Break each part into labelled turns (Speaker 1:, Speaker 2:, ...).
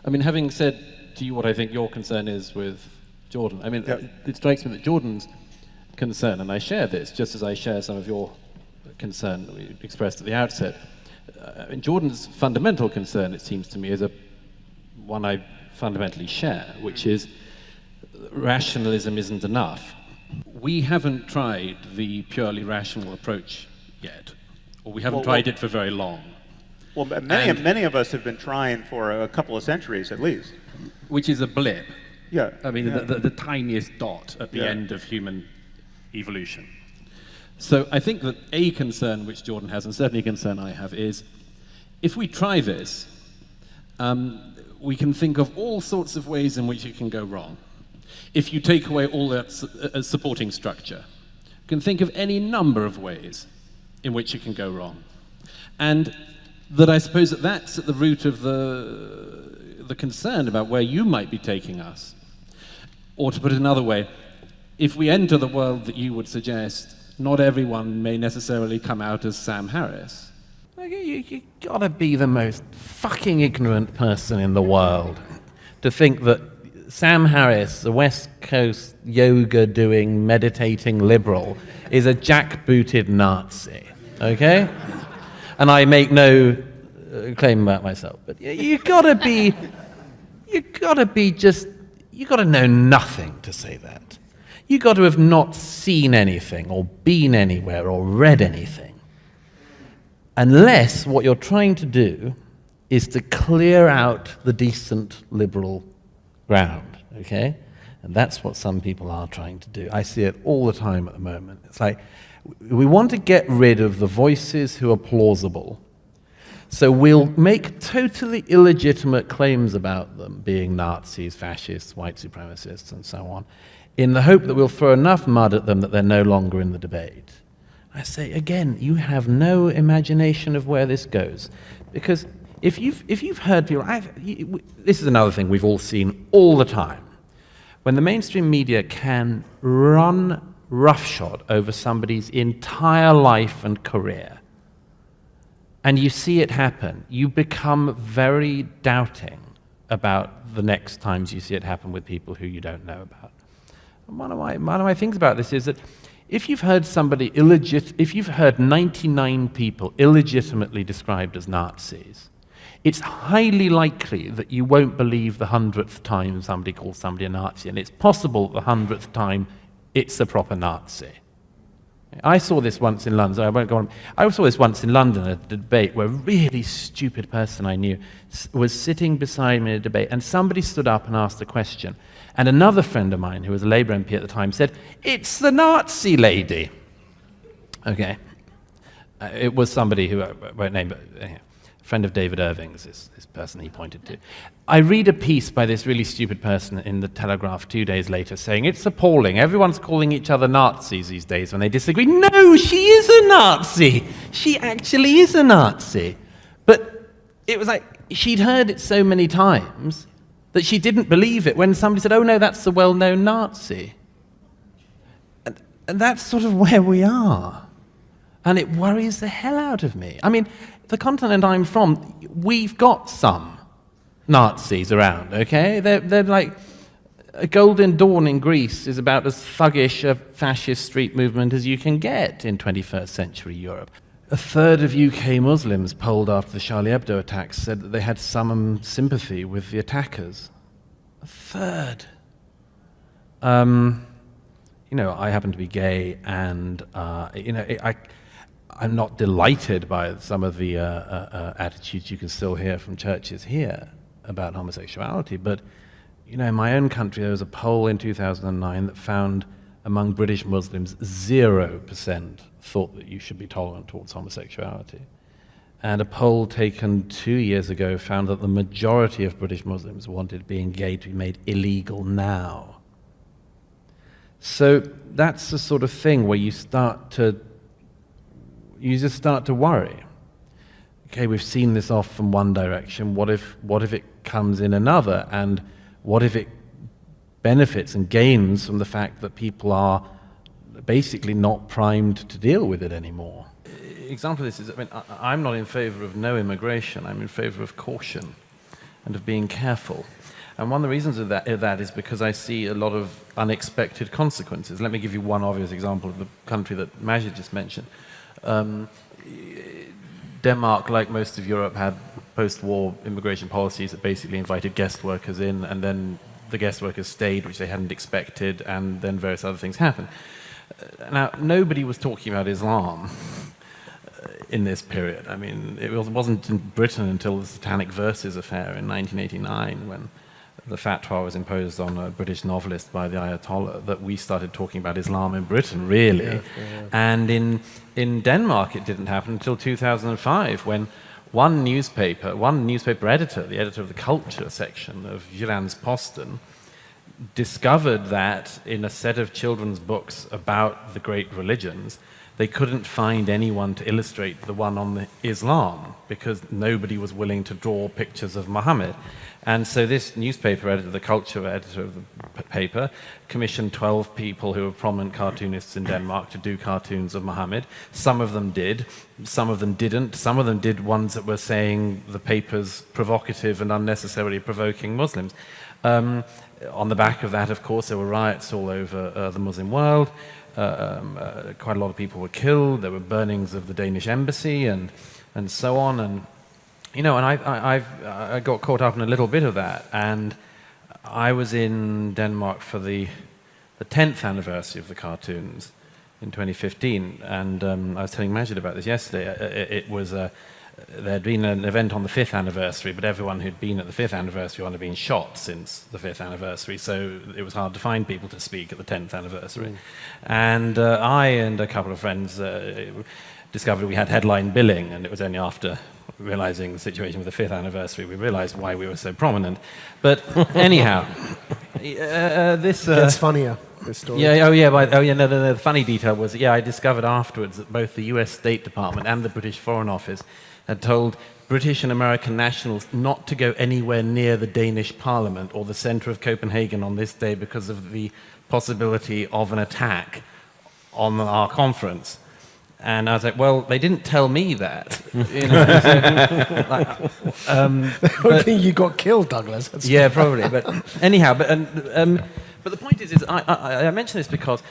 Speaker 1: I mean, having said to you what I think your concern is with Jordan, I mean, it strikes me that Jordan's concern, and I share this, just as I share some of your concern that we expressed at the outset. And Jordan's fundamental concern, it seems to me, is one I fundamentally share, which is rationalism isn't enough. We haven't tried the purely rational approach yet, or we haven't tried it for very long.
Speaker 2: Well, many of us have been trying for a couple of centuries at least.
Speaker 1: Which is a blip.
Speaker 2: Yeah.
Speaker 1: I mean, the tiniest dot at the end of human evolution. So I think that a concern which Jordan has, and certainly a concern I have, is if we try this, we can think of all sorts of ways in which it can go wrong. If you take away all that supporting structure, you can think of any number of ways in which it can go wrong. And that I suppose that's at the root of the concern about where you might be taking us. Or to put it another way, if we enter the world that you would suggest, not everyone may necessarily come out as Sam Harris.
Speaker 3: You gotta be the most fucking ignorant person in the world to think that Sam Harris, the West Coast yoga-doing, meditating liberal, is a jackbooted Nazi, okay? And I make no claim about myself, but you gotta know nothing to say that. You got to have not seen anything or been anywhere or read anything. Unless what you're trying to do is to clear out the decent liberal ground, okay? And that's what some people are trying to do. I see it all the time at the moment. It's like, we want to get rid of the voices who are plausible. So we'll make totally illegitimate claims about them being Nazis, fascists, white supremacists, and so on, in the hope that we'll throw enough mud at them that they're no longer in the debate. I say, again, you have no imagination of where this goes. Because if you've heard people, this is another thing we've all seen all the time. When the mainstream media can run roughshod over somebody's entire life and career, and you see it happen, you become very doubting about the next times you see it happen with people who you don't know about. And one of my things about this is that if you've heard 99 people illegitimately described as Nazis, it's highly likely that you won't believe the 100th time somebody calls somebody a Nazi, and it's possible the 100th time it's a proper Nazi. I saw this once in London, so I won't go on. I saw this once in London at a debate where a really stupid person I knew was sitting beside me in a debate, and somebody stood up and asked a question. And another friend of mine, who was a Labour MP at the time, said, "It's the Nazi lady." Okay. It was somebody who I won't name, but a friend of David Irving's, this person he pointed to. I read a piece by this really stupid person in the Telegraph 2 days later saying, "It's appalling. Everyone's calling each other Nazis these days when they disagree." No, she is a Nazi. She actually is a Nazi. But it was like she'd heard it so many times that she didn't believe it when somebody said, "Oh no, that's the well-known Nazi." And that's sort of where we are. And it worries the hell out of me. I mean, the continent I'm from, we've got some Nazis around, okay? They're like, a Golden Dawn in Greece is about as thuggish a fascist street movement as you can get in 21st century Europe. A third of UK Muslims polled after the Charlie Hebdo attacks said that they had some sympathy with the attackers. A third. I happen to be gay, and I'm not delighted by some of the attitudes you can still hear from churches here about homosexuality, but in my own country there was a poll in 2009 that found among British Muslims 0% thought that you should be tolerant towards homosexuality. And a poll taken 2 years ago found that the majority of British Muslims wanted being gay to be made illegal now. So that's the sort of thing where you just start to worry. Okay, we've seen this off from one direction. What if it comes in another? And what if it benefits and gains from the fact that people are basically not primed to deal with it anymore? Example of this is, I'm not in favor of no immigration. I'm in favor of caution. and of being careful. And one of the reasons of that is because I see a lot of unexpected consequences. Let me give you one obvious example of the country that Majid just mentioned. Denmark, like most of Europe, had post-war immigration policies that basically invited guest workers in, and then the guest workers stayed, which they hadn't expected, and then various other things happened. Now, nobody was talking about Islam in this period. I mean, it wasn't in Britain until the Satanic Verses affair in 1989, when the fatwa was imposed on a British novelist by the Ayatollah, that we started talking about Islam in Britain, really. Yeah. And in Denmark, it didn't happen until 2005, when one newspaper editor, the editor of the culture section of Jyllands-Posten, discovered that in a set of children's books about the great religions, they couldn't find anyone to illustrate the one on Islam, because nobody was willing to draw pictures of Muhammad. And so this newspaper editor, the culture editor of the paper, commissioned 12 people who were prominent cartoonists in Denmark to do cartoons of Muhammad. Some of them did, some of them didn't. Some of them did ones that were saying the paper's provocative and unnecessarily provoking Muslims. On the back of that, of course, there were riots all over the Muslim world. Quite a lot of people were killed. There were burnings of the Danish embassy and so on. And I got caught up in a little bit of that. And I was in Denmark for the 10th anniversary of the cartoons in 2015. And I was telling Majid about this yesterday. It was there had been an event on the 5th anniversary, but everyone who'd been at the 5th anniversary had been shot since the 5th anniversary, so it was hard to find people to speak at the 10th anniversary. And I and a couple of friends discovered we had headline billing, and it was only after realizing the situation with the 5th anniversary we realized why we were so prominent. But anyhow, this...
Speaker 4: gets funnier, this story.
Speaker 3: The funny detail was, I discovered afterwards that both the US State Department and the British Foreign Office had told British and American nationals not to go anywhere near the Danish Parliament or the centre of Copenhagen on this day because of the possibility of an attack on our conference. And I was like, well, they didn't tell me that.
Speaker 4: I think you got killed, Douglas.
Speaker 3: Yeah, probably. But anyhow, but the point is I mention this because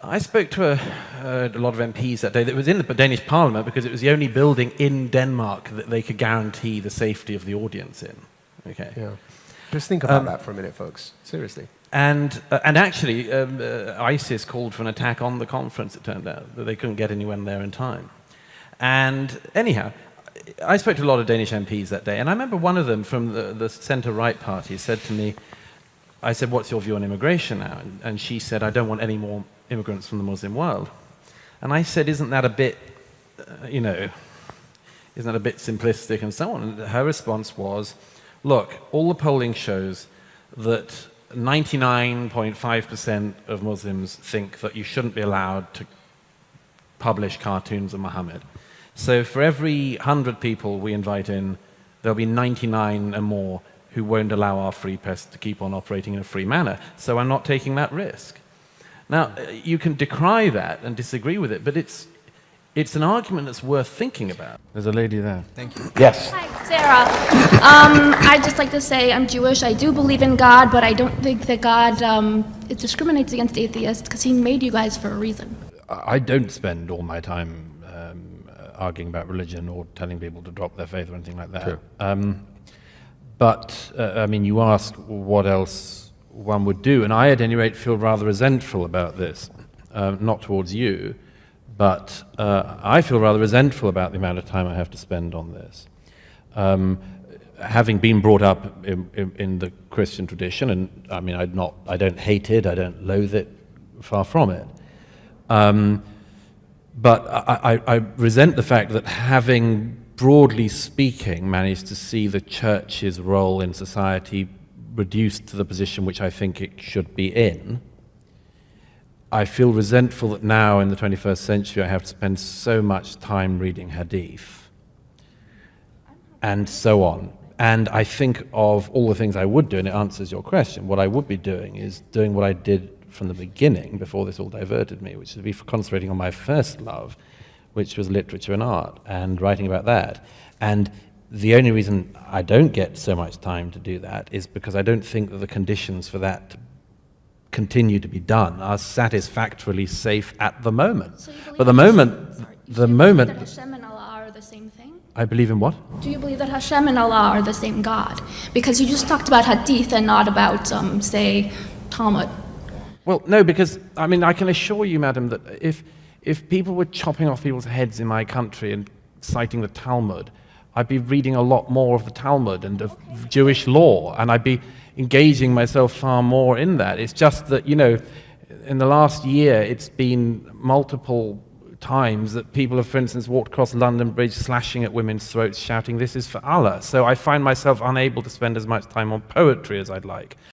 Speaker 3: I spoke to a lot of MPs that day that was in the Danish Parliament because it was the only building in Denmark that they could guarantee the safety of the audience in. Okay.
Speaker 4: Yeah. Just think about that for a minute, folks. Seriously.
Speaker 3: And actually, ISIS called for an attack on the conference, it turned out, that they couldn't get anyone there in time. And anyhow, I spoke to a lot of Danish MPs that day, and I remember one of them from the centre-right party said to me, I said, what's your view on immigration now? And she said, I don't want any more immigrants from the Muslim world. And I said, isn't that a bit, isn't that a bit simplistic and so on? And her response was, look, all the polling shows that 99.5% of Muslims think that you shouldn't be allowed to publish cartoons of Muhammad. So for every 100 people we invite in, there'll be 99 and more who won't allow our free press to keep on operating in a free manner. So I'm not taking that risk. Now, you can decry that and disagree with it, but it's an argument that's worth thinking about. There's a lady there.
Speaker 4: Thank you.
Speaker 3: Yes.
Speaker 5: Hi, Sarah. I'd just like to say I'm Jewish. I do believe in God, but I don't think that God it discriminates against atheists because he made you guys for a reason.
Speaker 3: I don't spend all my time arguing about religion or telling people to drop their faith or anything like that. Sure. But, you ask what else one would do, and I, at any rate, feel rather resentful about this. Not towards you, but I feel rather resentful about the amount of time I have to spend on this. Having been brought up in the Christian tradition, and I don't hate it, I don't loathe it, far from it. But I resent the fact that having, broadly speaking, managed to see the church's role in society reduced to the position which I think it should be in, I feel resentful that now in the 21st century I have to spend so much time reading hadith and so on. And I think of all the things I would do, and it answers your question. What I would be doing is doing what I did from the beginning, before this all diverted me, which is to be concentrating on my first love, which was literature and art, and writing about that. And The only reason I don't get so much time to do that is because I don't think that the conditions for that to continue to be done are satisfactorily safe at the moment.
Speaker 5: So you believe
Speaker 3: But the
Speaker 5: that
Speaker 3: moment,
Speaker 5: you believe that Hashem and Allah are the same thing?
Speaker 3: I believe in what?
Speaker 5: Do you believe that Hashem and Allah are the same God? Because you just talked about hadith and not about, say, Talmud.
Speaker 3: Well, no, because, I mean, I can assure you, madam, that if people were chopping off people's heads in my country and citing the Talmud, I'd be reading a lot more of the Talmud and of Jewish law, and I'd be engaging myself far more in that. It's just that, you know, in the last year, it's been multiple times that people have, for instance, walked across London Bridge slashing at women's throats, shouting, "This is for Allah." So I find myself unable to spend as much time on poetry as I'd like.